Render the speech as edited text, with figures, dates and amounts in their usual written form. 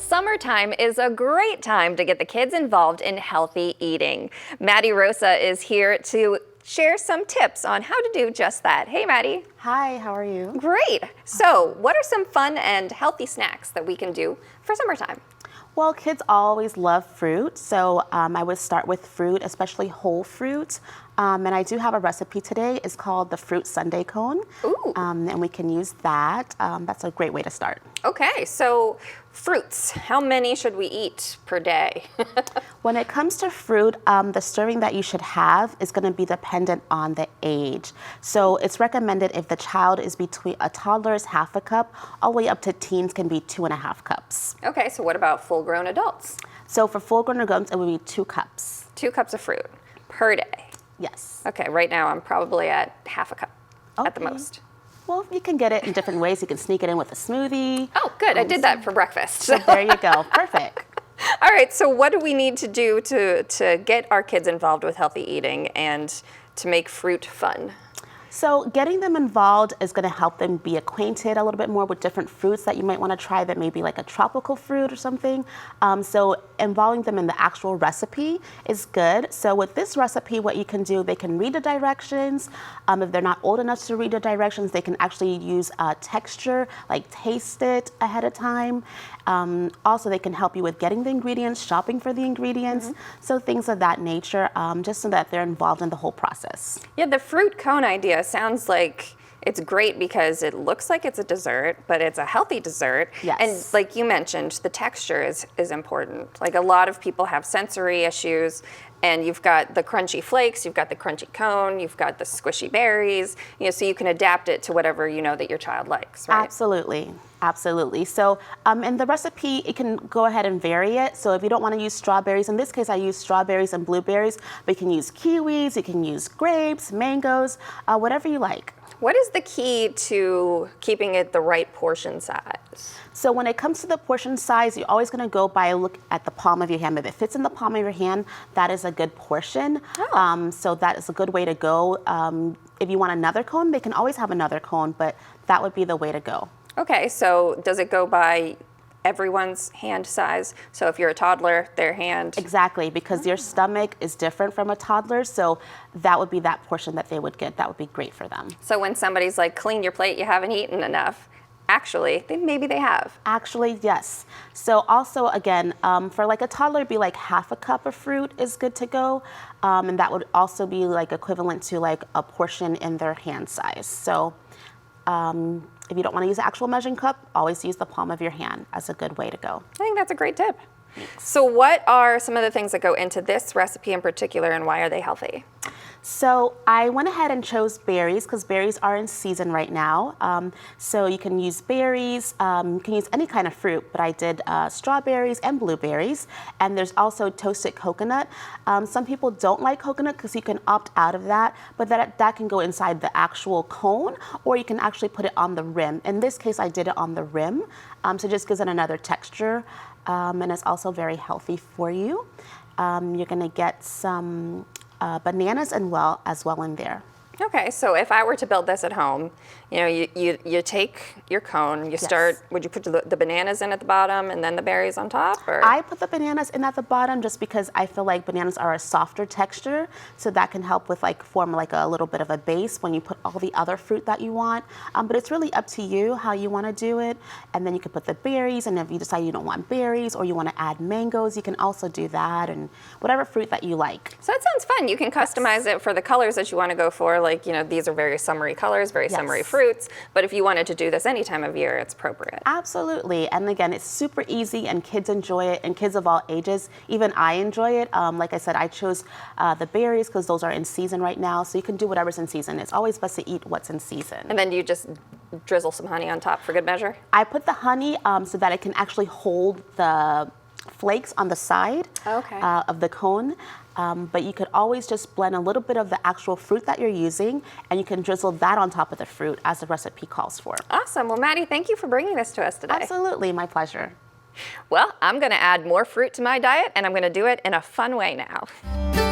Summertime is a great time to get the kids involved in healthy eating. Maddie Rosa is here to share some tips on how to do just that. Hey, Maddie. Hi, how are you? Great. So, what are some fun and healthy snacks that we can do for summertime? Well, kids always love fruit, so I would start with fruit, especially whole fruit. And I do have a recipe today. It's called the Fruit Sundae Cone. Ooh. And we can use that. That's a great way to start. Okay, so fruits. How many should we eat per day? When it comes to fruit, the serving that you should have is going to be dependent on the age. So it's recommended if the child is between a toddler is half a cup, all the way up to teens can be 2.5 cups. Okay, so what about full-grown adults? So for full-grown adults, it would be 2 cups. 2 cups of fruit per day. Yes. Okay, right now I'm probably at half a cup at the Okay. most. Well, you can get it in different ways. You can sneak it in with a smoothie. Oh, good. I did that for breakfast. So there you go. Perfect. All right, so what do we need to do to get our kids involved with healthy eating and to make fruit fun? So getting them involved is going to help them be acquainted a little bit more with different fruits that you might want to try that may be like a tropical fruit or something. So involving them in the actual recipe is good. So with this recipe, what you can do, they can read the directions. If they're not old enough to read the directions, they can actually use texture, like taste it ahead of time. Also, they can help you with getting the ingredients, shopping for the ingredients, so things of that nature, just so that they're involved in the whole process. Yeah, the fruit cone idea sounds like it's great because it looks like it's a dessert, but it's a healthy dessert. Yes. And like you mentioned, the texture is important. Like a lot of people have sensory issues, and you've got the crunchy flakes, you've got the crunchy cone, you've got the squishy berries, so you can adapt it to whatever you know that your child likes, right? Absolutely. Absolutely. So in the recipe, you can go ahead and vary it. So if you don't want to use strawberries, in this case, I use strawberries and blueberries, but you can use kiwis, you can use grapes, mangoes, whatever you like. What is the key to keeping it the right portion size? So when it comes to the portion size, you're always going to go by a look at the palm of your hand. If it fits in the palm of your hand, that is a good portion. Oh. So that is a good way to go. If you want another cone, they can always have another cone, but that would be the way to go. Okay, so does it go by everyone's hand size? So if you're a toddler, their hand? Exactly, because your stomach is different from a toddler, so that would be that portion that they would get. That would be great for them. So when somebody's like, clean your plate, you haven't eaten enough, actually, maybe they have. Actually, yes. So also, again, for like a toddler, it'd be like half a cup of fruit is good to go. And that would also be like equivalent to like a portion in their hand size. So if you don't want to use the actual measuring cup, always use the palm of your hand as a good way to go. I think that's a great tip. So what are some of the things that go into this recipe in particular, and why are they healthy? So I went ahead and chose berries because berries are in season right now. So you can use berries, you can use any kind of fruit, but I did strawberries and blueberries. And there's also toasted coconut. Some people don't like coconut because you can opt out of that, but that can go inside the actual cone, or you can actually put it on the rim. In this case, I did it on the rim, so it just gives it another texture. And it's also very healthy for you. You're gonna get some bananas as well in there. Okay, so if I were to build this at home, you take your cone, you start, would you put the bananas in at the bottom and then the berries on top? Or? I put the bananas in at the bottom just because I feel like bananas are a softer texture, so that can help with form like a little bit of a base when you put all the other fruit that you want. But it's really up to you how you want to do it. And then you can put the berries, and if you decide you don't want berries or you want to add mangoes, you can also do that, and whatever fruit that you like. So that sounds fun. You can customize it for the colors that you want to go for. These are very summery colors, very summery fruits, but if you wanted to do this any time of year, it's appropriate. Absolutely. And again, it's super easy and kids enjoy it, and kids of all ages. Even I enjoy it. Like I said, I chose the berries because those are in season right now, so you can do whatever's in season. It's always best to eat what's in season. And then you just drizzle some honey on top for good measure? I put the honey so that it can actually hold the flakes on the side of the cone. But you could always just blend a little bit of the actual fruit that you're using, and you can drizzle that on top of the fruit as the recipe calls for. Awesome. Well, Maddie, thank you for bringing this to us today. Absolutely, my pleasure. Well, I'm going to add more fruit to my diet, and I'm going to do it in a fun way now.